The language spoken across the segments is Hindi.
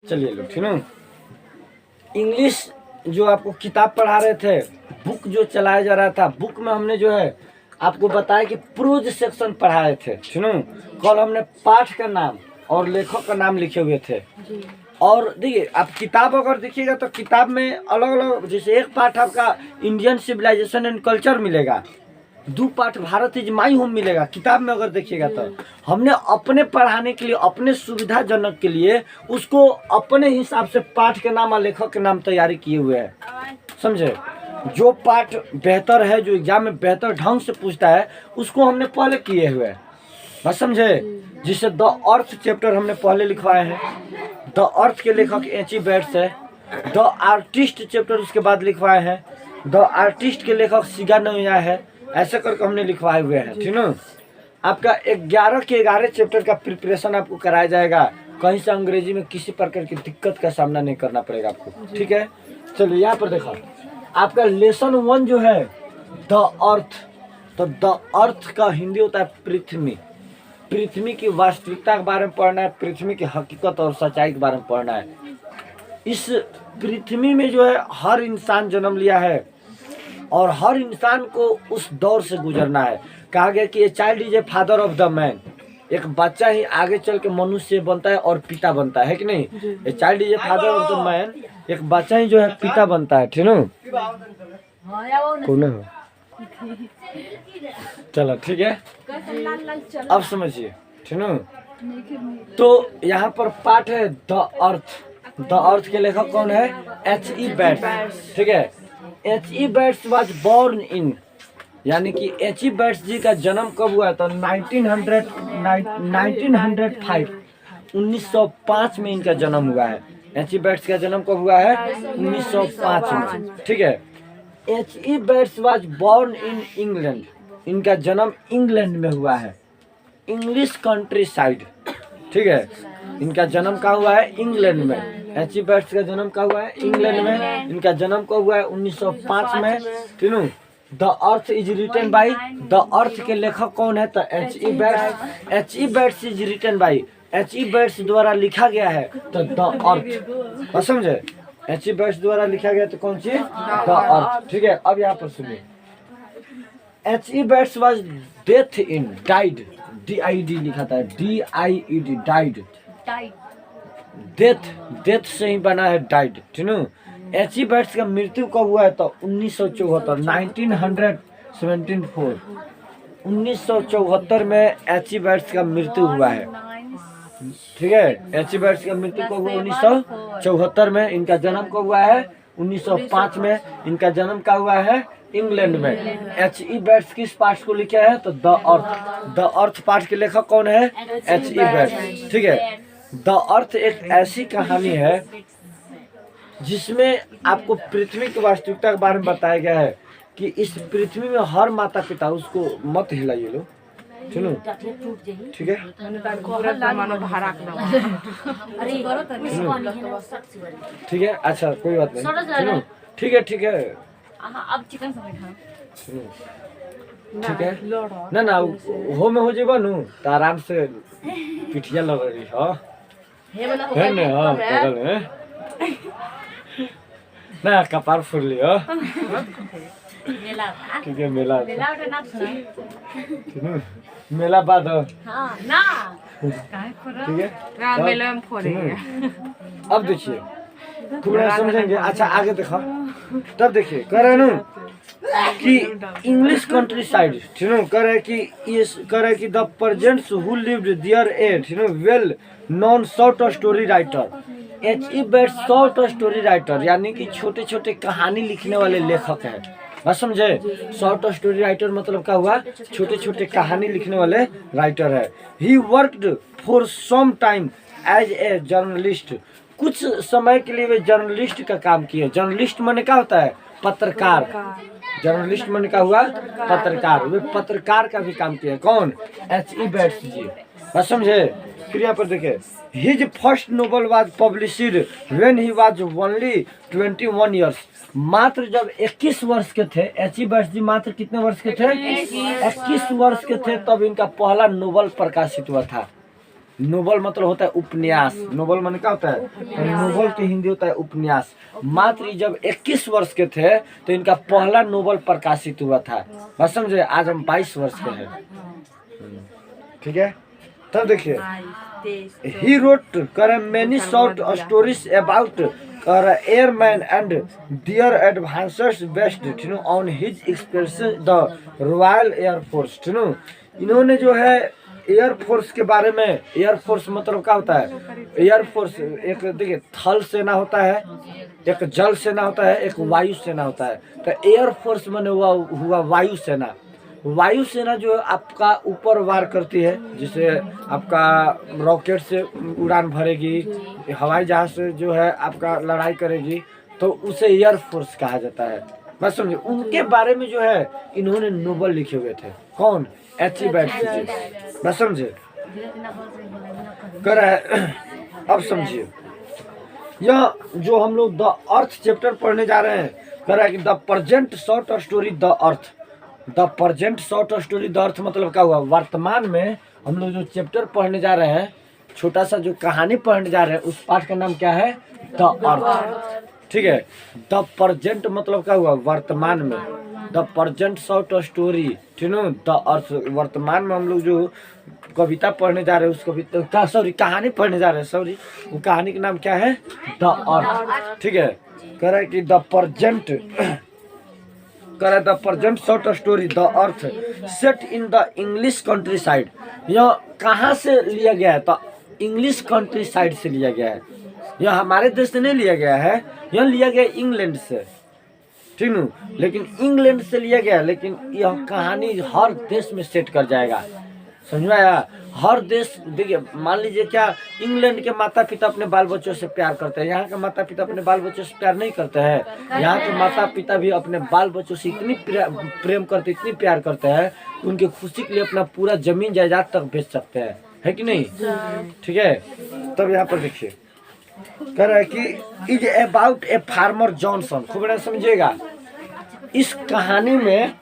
चलिए लो ठीक है। इंग्लिश जो आपको किताब पढ़ा रहे थे, बुक जो चलाया जा रहा था, बुक में हमने जो है आपको बताया कि प्रोज सेक्शन पढ़ाए थे, सुनो। कल हमने पाठ का नाम और लेखक का नाम लिखे हुए थे। और देखिए आप किताब अगर देखिएगा तो किताब में अलग अलग, जैसे एक पाठ आपका इंडियन सिविलाइजेशन एंड कल्चर मिलेगा, दो पाठ भारत इज माई होम मिलेगा किताब में अगर देखिएगा तो। हमने अपने पढ़ाने के लिए, अपने सुविधाजनक के लिए उसको अपने हिसाब से पाठ के नाम और लेखक के नाम तैयारी किए हुए हैं, समझे। जो पाठ बेहतर है, जो एग्जाम में बेहतर ढंग से पूछता है, उसको हमने पहले किए हुए हैं, बस समझे। जिससे द अर्थ चैप्टर हमने पहले लिखवाए हैं। द अर्थ के लेखक एच.ई. बेट्स है। द आर्टिस्ट चैप्टर उसके बाद लिखवाए हैं। द आर्टिस्ट के लेखक सिगा नोया है। ऐसे करके हमने लिखवाए हुए हैं, ठीक ना। आपका 11 के 11 चैप्टर का प्रिपरेशन आपको कराया जाएगा। कहीं से अंग्रेजी में किसी प्रकार की दिक्कत का सामना नहीं करना पड़ेगा आपको, ठीक है। चलिए यहाँ पर देखा आपका लेसन 1 जो है द अर्थ, तो द अर्थ का हिंदी होता है पृथ्वी। पृथ्वी की वास्तविकता के बारे में पढ़ना है, पृथ्वी की हकीकत और सच्चाई के बारे में पढ़ना है। इस पृथ्वी में जो है हर इंसान जन्म लिया है और हर इंसान को उस दौर से गुजरना है। कहा गया कि a child is a father of the man. एक बच्चा ही आगे चल के मनुष्य बनता है और पिता बनता है कि नहीं। A child is a father of the man, एक बच्चा ही जो है पिता बनता है, ठीक ना। कौन है? चलो ठीक है, अब समझिए, ठीक ना। तो यहाँ पर पाठ है द अर्थ। द अर्थ के लेखक कौन है? एच.ई. बेट्स, ठीक है। एच.ई. बेट्स वाज बोर्न इन, यानी कि एच.ई. बेट्स जी का जन्म कब हुआ? तो 1905 में इनका जन्म हुआ है। एच.ई. बेट्स का जन्म कब हुआ है? 1905 में, ठीक है। H E. Bates was born in England, इनका जन्म इंग्लैंड में हुआ है, इंग्लिश कंट्री साइड, ठीक है। इनका जन्म कहाँ हुआ है? इंग्लैंड में। एच.ई. बेट्स का जन्म कहाँ हुआ है? इंग्लैंड में। इनका जन्म कब हुआ है? 1905 में, ठीक है। The earth is written by, the earth के लेखक कौन है? तो H E. Bates. H E. Bates is written by, H E. Bates द्वारा लिखा गया है तो द अर्थ, समझे। एच.ई. बेट्स द्वारा लिखा गया तो कौन सी? द अर्थ, ठीक है। अब यहाँ पर सुनिए, H E. Bates was death in, died, D-I-D लिखा था, D-I-E-D, डाइड, डेथ, डेथ से ही बना है डाइड, ठीक है। एच.ई. बेट्स का मृत्यु कब हुआ है? तो 1974, 1974 में एच.ई. बेट्स का मृत्यु हुआ है, ठीक है। एच.ई. बेट्स का मृत्यु कब हुआ? 1974 में। इनका जन्म कब हुआ है? 1905 में। इनका जन्म कहाँ हुआ है? इंग्लैंड में। एच.ई. बेट्स किस पाठ को लिखा है? तो द अर्थ। द अर्थ पाठ के लेखक कौन है? एच.ई. बेट्स, ठीक है। द अर्थ एक ऐसी कहानी है जिसमें आपको पृथ्वी की वास्तविकता के बारे में बताया गया है कि इस पृथ्वी में हर माता पिता, उसको मत हिलाइए लो, सुनो, ठीक है। ठीक है, अच्छा कोई बात नहीं, सुनो, ठीक है, ठीक है। अब चिकन ठीक है ना ना हो में हो जेबा नु तो आराम से पिठिया लग रही है ना, हाँ बगल में ना कपार फुर लियो, ठीक है। मेला मेला बाद ना, ठीक है। मेला में फोड़ेंगे। अब देखिए खूब समझेंगे। अच्छा आगे देखो, तब देखिए कह रहे ना कि इंग्लिश कंट्री साइड, ठीक है। कह रहे कि ये कह रहे कि the peasants who lived there a, ठीक है, well known short story writer. H E. Bates short story writer, यानी कि छोटे छोटे कहानी लिखने वाले लेखक हैं, बस समझे। शॉर्ट स्टोरी राइटर मतलब क्या हुआ? छोटे छोटे कहानी लिखने वाले राइटर है। He worked for some time as a journalist, कुछ समय के लिए वे जर्नलिस्ट का काम किए। जर्नलिस्ट माने क्या होता है? पत्रकार। जर्नलिस्ट माने क्या हुआ? पत्रकार। वे पत्रकार का भी काम किए। कौन? एच.ई. बेट्स जी, बस समझे। फिर यहाँ पर देखे, his first novel was published when he was only 21 years. मात्र जब 21 वर्ष के थे एच.ई. बेट्स जी, मात्र कितने वर्ष के थे? 21 वर्ष के थे तब इनका पहला नोवेल प्रकाशित हुआ था। नोबल मतलब होता है उपन्यास। नोबल माने क्या होता है? तो नोबल की हिंदी होता है उपन्यास। मात्र ये जब 21 वर्ष के थे तो इनका पहला नोबल प्रकाशित हुआ था। बस समझे, आज हम 22 वर्ष के हैं। ठीक है, तब देखिए, he wrote many short stories about airmen and their adventures based on his experience the Royal Air Force। इन्होंने जो है एयर फोर्स के बारे में, एयर फोर्स मतलब क्या होता है? एयर फोर्स एक देखिए थल सेना होता है, एक जल सेना होता है, एक वायु सेना होता है। तो एयर फोर्स माने हुआ वायु सेना। वायु सेना जो है आपका ऊपर वार करती है, जिसे आपका रॉकेट से उड़ान भरेगी, हवाई जहाज से जो है आपका लड़ाई करेगी, तो उसे एयर फोर्स कहा जाता है। बस समझे, उनके बारे में जो है इन्होंने नोबल लिखे हुए थे। कौन? एचीबैट। बस समझे, कर अब समझिए, यह जो हम लोग द अर्थ चैप्टर पढ़ने जा रहे हैं, कह रहा है कि the present short story the earth. The present short story the earth मतलब क्या हुआ? वर्तमान में हम लोग जो चैप्टर पढ़ने जा रहे हैं, छोटा सा जो कहानी पढ़ने जा रहे हैं, उस पाठ का नाम क्या है? द अर्थ। ठीक है, द प्रेजेंट मतलब क्या हुआ? वर्तमान में। द प्रेजेंट शॉर्ट स्टोरी, ठीक है, द अर्थ। वर्तमान में हम लोग जो कविता पढ़ने जा रहे हैं, उस कविता का कहानी पढ़ने जा रहे हैं, वो कहानी का नाम क्या है? द अर्थ। ठीक है, कह रहा है कि the present the present short story the earth set in the English country side. यह कहाँ से लिया गया है? तो इंग्लिश कंट्री साइड से लिया गया है। यह हमारे देश से नहीं लिया गया है, यह लिया गया इंग्लैंड से। ठीक न, लेकिन इंग्लैंड से लिया गया, लेकिन यह कहानी हर देश में सेट कर जाएगा। समझ में आया? हर देश, देखिए मान लीजिए क्या इंग्लैंड के माता पिता अपने बाल बच्चों से प्यार करते हैं, यहाँ के माता पिता अपने बाल बच्चों से प्यार नहीं करते हैं। यहाँ के माता पिता भी अपने बाल बच्चों से इतनी प्रेम करते, इतनी प्यार करते हैं, उनकी खुशी के लिए अपना पूरा जमीन जायदाद तक बेच सकते हैं, है कि नहीं? ठीक है, तब यहाँ पर देखिए, कह रहा है कि is about a farmer Johnson. खूब बढ़िया समझिएगा, इस कहानी में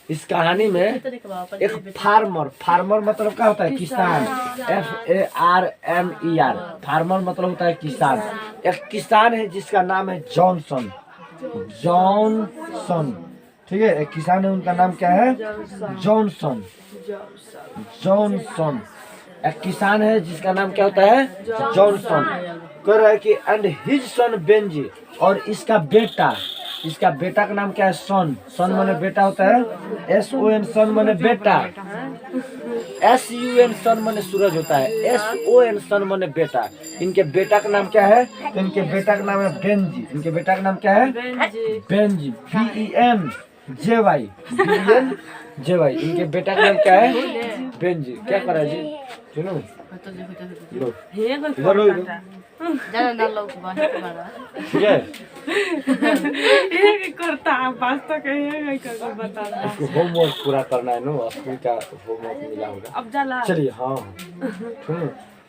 एक फार्मर मतलब क्या होता है? किसान। FARMER, फार्मर मतलब होता है किसान। एक किसान है जिसका नाम है जॉनसन। ठीक है, एक किसान है, उनका नाम क्या है? जॉनसन। एक किसान है जिसका नाम क्या होता है? जॉनसन। कह रहा है कि एंड हिज सन बेंजी, और इसका बेटा का नाम क्या है? सन माने बेटा होता है, SON सन माने बेटा, SUN सन माने सूरज होता है, SON सन माने बेटा। इनके बेटा का नाम क्या है? तो इनके बेटा का नाम है बेंजी। इनके बेटा का नाम क्या है? Benji, BENJY। इनके बेटा का नाम क्या है? बेंजी। क्या कर रहा है जी? सुनो, ठीक है, इसको होमवर्क पूरा करना है ना, स्कूल का होमवर्क मिला होगा। अब जाला। चलिए, हाँ सुनो,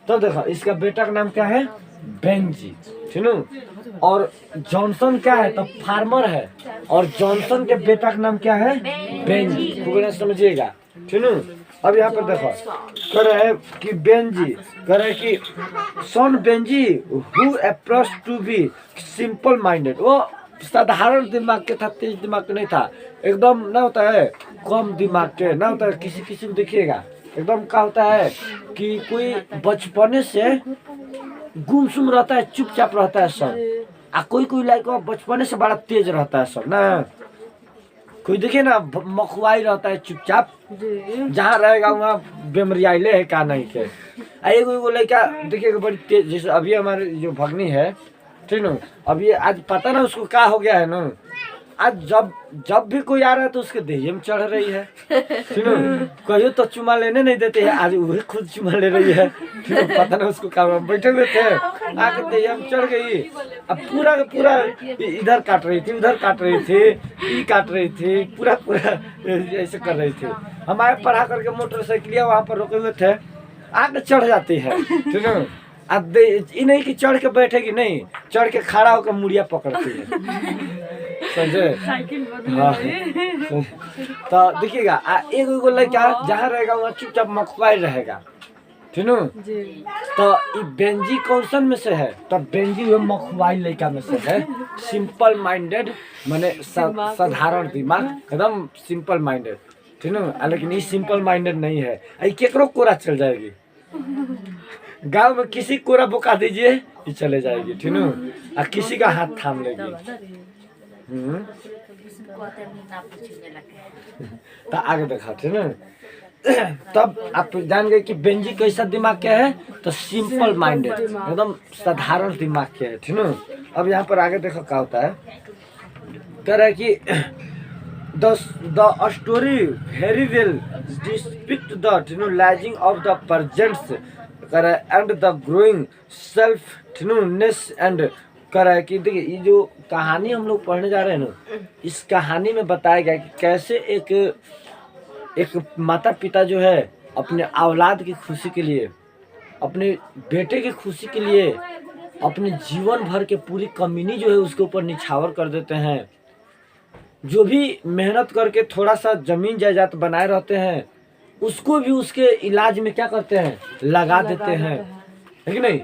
तब देखो इसका बेटा का नाम क्या है? बेंजी। सुनो, और जॉनसन क्या है? तो फार्मर है, और जॉनसन के बेटा का नाम क्या है? बेंजी। खूब समझिएगा। सुनो, अब यहाँ पर देखो, कह रहे हैं कि बेंजी, कह रहे हैं कि son Benjy who approach to be simple minded. वो साधारण दिमाग के था, तेज दिमाग के नहीं था, एकदम ना होता है कम दिमाग के, ना होता है किसी को देखिएगा एकदम क्या होता है कि कोई बचपने से गुमसुम रहता है, चुपचाप रहता है सब, आ कोई लाइक बचपने से बड़ा तेज रहता है सब ना। कोई देखिए ना मखुआई रहता है चुपचाप, जहाँ रहेगा वहाँ बेमरियाइले है का नहीं के। एगो लड़का देखिएगा बड़ी तेज, जैसे अभी हमारे जो भगनी है, ठीक न, अब ये आज पता ना उसको क्या हो गया है ना, आज जब भी कोई आ रहा है तो उसके देह में चढ़ रही है, ठीक न, कहियो तो चुमा लेने नहीं देते हैं, आज वही खुद चुमा ले रही है, ठीक न, पता ना उसको क्या। बैठे हुए थे, आके देह में चढ़ गई, अब पूरा का पूरा इधर काट रही थी, उधर काट रही थी, ई काट रही थी, पूरा ऐसे कर रही थी। हमारे पढ़ा करके मोटरसाइकिलिया वहाँ पर रोके हुए थे, आके चढ़ जाती है, ठीक है। अब ये नहीं कि चढ़ के बैठेगी, नहीं, चढ़ के खड़ा होकर मुड़िया पकड़ती है, समझे? हाँ, तो देखिएगा एगो लड़का जहाँ रहेगा वहाँ चुपचाप मखवाई रहेगा, ठीक है। तो ई बेंजी कौन में से है? तो बेंजी वो मखवाई लड़का में से है। सिंपल माइंडेड माने साधारण दिमाग, एकदम सिंपल माइंडेड, ठीक है। लेकिन ये सिंपल माइंडेड नहीं है। आई केकरो कोरा चल जाएगी, गांव में किसी कोरा बुका दीजिए ये चले जाएगी, ठीक है। और किसी का हाथ थाम लेगी। तो आगे देखा, ठीक है। तब आप जान गए कि बेंजी कैसा दिमाग क्या है? तो सिंपल माइंडेड, एकदम साधारण दिमाग क्या है, ठीक है। अब यहाँ पर आगे देखो क्या होता है। कह रहा है कि the story very well depict the lying of the peasants and the growing selfishness and कह रहा है कि देखिए ये जो कहानी हम लोग पढ़ने जा रहे हैं ना, इस कहानी में बताया गया कि कैसे एक माता पिता जो है अपने औलाद की खुशी के लिए, अपने बेटे की खुशी के लिए अपने जीवन भर के पूरी कमीनी जो है उसके ऊपर निछावर कर देते हैं। जो भी मेहनत करके थोड़ा सा जमीन जायदाद बनाए रहते हैं उसको भी उसके इलाज में क्या करते हैं? लगा देते हैं, है कि नहीं,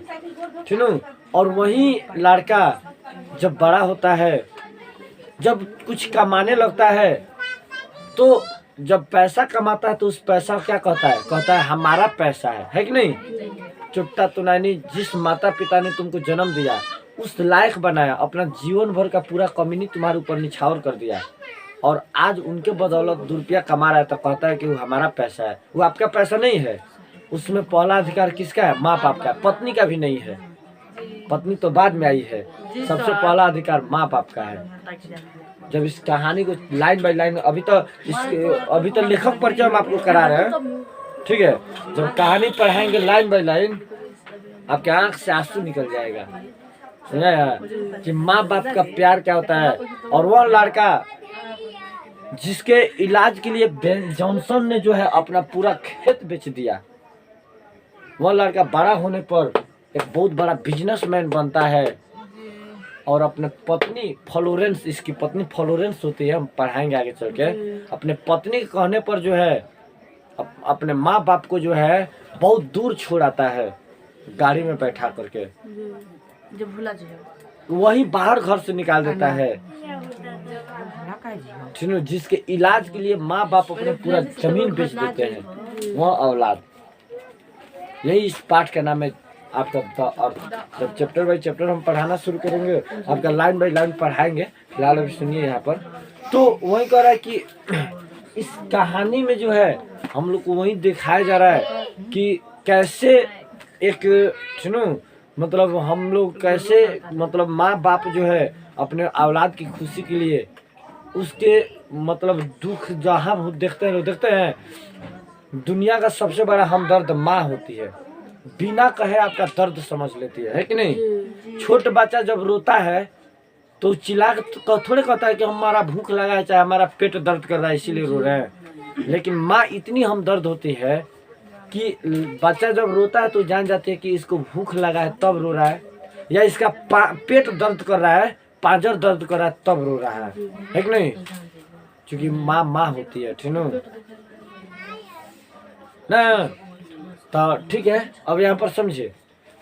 ठीक है। और वही लड़का जब बड़ा होता है, जब कुछ कमाने लगता है, तो जब पैसा कमाता है तो उस पैसा क्या कहता है? कहता है हमारा पैसा है कि नहीं। चुपता तो नहीं, जिस माता पिता ने तुमको जन्म दिया, उस लायक बनाया, अपना जीवन भर का पूरा कमीनी तुम्हारे ऊपर निछावर कर दिया, और आज उनके बदौलत 2 रुपया कमा रहा है तो कहता है कि वो हमारा पैसा है। वो आपका पैसा नहीं है। उसमें पहला अधिकार किसका है? माँ बाप का। पत्नी का भी नहीं है, पत्नी तो बाद में आई है। सबसे पहला अधिकार माँ बाप का है। जब इस कहानी को लाइन बाय लाइन, अभी तो लेखक परिचय हम आपको करा रहे हैं, ठीक है। जब कहानी पढ़ाएंगे लाइन बाय लाइन, आपके आंख से आंसू निकल जाएगा, समझा यार, कि माँ बाप का प्यार क्या होता है। और वह लड़का जिसके इलाज के लिए बेन जॉनसन ने जो है अपना पूरा खेत बेच दिया, वह लड़का बड़ा होने पर एक बहुत बड़ा बिजनेसमैन बनता है, और अपने पत्नी फ्लोरेंस, इसकी पत्नी फ्लोरेंस होती है, हम पढ़ाएंगे आगे चल के। अपने पत्नी के कहने पर जो है अपने माँ बाप को जो है बहुत दूर छोड़ आता है, गाड़ी में बैठा करके जब भूला वही बाहर घर से निकाल देता है, जिसके इलाज के लिए माँ बाप अपने पूरा जमीन बेच देते हैं, वह औलाद। यही इस पाठ का नाम है आपका अर्थ। जब चैप्टर बाय चैप्टर हम पढ़ाना शुरू करेंगे, आपका लाइन बाय लाइन पढ़ाएंगे। फिलहाल अभी सुनिए यहाँ पर। तो वही कह रहा है कि इस कहानी में जो है हम लोग को वही दिखाया जा रहा है कि कैसे एक सुनो मतलब हम लोग कैसे मतलब माँ बाप जो है अपने औलाद की खुशी के लिए उसके मतलब दुख जहाँ देखते हैं। दुनिया का सबसे बड़ा हमदर्द माँ होती है, बिना कहे आपका दर्द समझ लेती है कि नहीं। छोट बच्चा जब रोता है तो चिल्ला थोड़े कहता है कि हमारा भूख लगा है, चाहे हमारा पेट दर्द कर रहा है इसीलिए रो रहे हैं। लेकिन माँ इतनी हमदर्द होती है कि बच्चा जब रोता है तो जान जाती है कि इसको भूख लगा है तब रो रहा है, या इसका पेट दर्द कर रहा है, पांजर दर्द कर रहा है तब रो रहा है कि नहीं। क्योंकि माँ होती है, ठीक है ना। तो ठीक है, अब यहाँ पर समझिए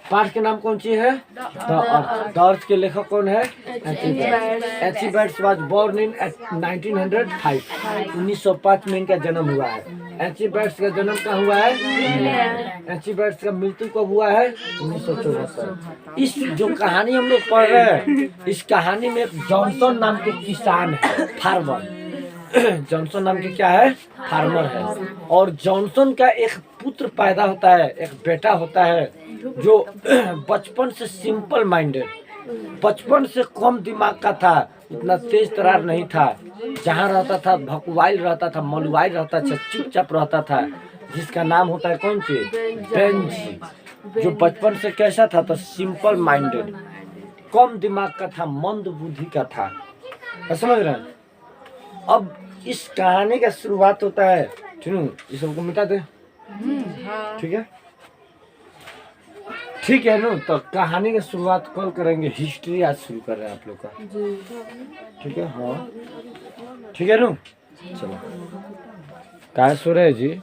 पाठ के नाम कौन सी है? द अर्थ के लेखक कौन है? H G. Wells was born in 1905। 1905 में इनका जन्म हुआ है। एच.जी. वेल्स का जन्म कहाँ हुआ है? एच.जी. वेल्स का मृत्यु कब हुआ है? 1974। इस जो कहानी हम लोग पढ़ रहे हैं, इस कहानी में एक जॉनसन नाम के किसान है, फार्मर। जॉनसन नाम के क्या है? फार्मर है। और जॉनसन का एक पुत्र पैदा होता है, एक बेटा होता है जो बचपन से सिंपल माइंडेड, बचपन से कम दिमाग का था, उतना तेज तरार नहीं था। जहाँ रहता था भकुआइल रहता था, मलुआइल रहता था, चुपचाप रहता था, जिसका नाम होता है कौन सी? बेंजी। जो बचपन से कैसा था? तो सिंपल माइंडेड, कम दिमाग का था, मंद बुद्धि का था। समझ रहे हैं? अब इस कहानी का शुरुआत होता है, ठीक है, इस सबको मिटा दे, ठीक है ना। तो कहानी की शुरुआत कल करेंगे, हिस्ट्री आज शुरू कर रहे हैं आप लोग का, ठीक है। हाँ ठीक है ना, चलो। कहाँ सो रहे हैं जी?